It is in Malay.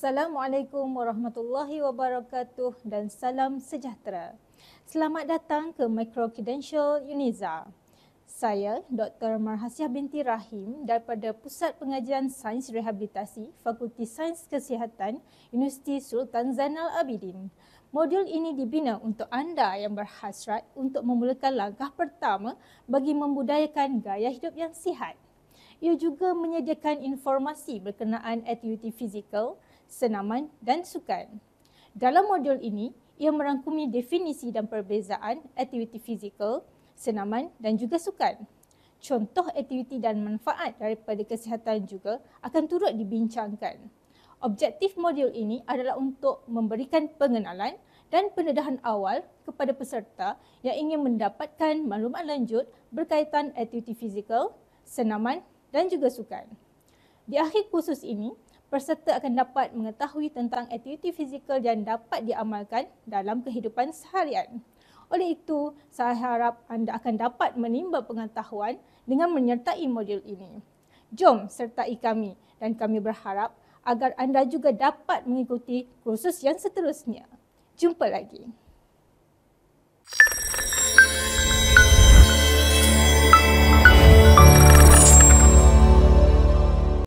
Assalamualaikum warahmatullahi wabarakatuh dan salam sejahtera. Selamat datang ke Micro Credential UNIZA. Saya Dr. Marhasiah binti Rahim daripada Pusat Pengajian Sains Rehabilitasi Fakulti Sains Kesihatan Universiti Sultan Zainal Abidin. Modul ini dibina untuk anda yang berhasrat untuk memulakan langkah pertama bagi membudayakan gaya hidup yang sihat. Ia juga menyediakan informasi berkenaan aktiviti fizikal, senaman dan sukan. Dalam modul ini, ia merangkumi definisi dan perbezaan aktiviti fizikal, senaman dan juga sukan. Contoh aktiviti dan manfaat daripada kesihatan juga akan turut dibincangkan. Objektif modul ini adalah untuk memberikan pengenalan dan pendedahan awal kepada peserta yang ingin mendapatkan maklumat lanjut berkaitan aktiviti fizikal, senaman dan juga sukan. Di akhir kursus ini, peserta akan dapat mengetahui tentang aktiviti fizikal yang dapat diamalkan dalam kehidupan seharian. Oleh itu, saya harap anda akan dapat menimba pengetahuan dengan menyertai modul ini. Jom sertai kami dan kami berharap agar anda juga dapat mengikuti kursus yang seterusnya. Jumpa lagi.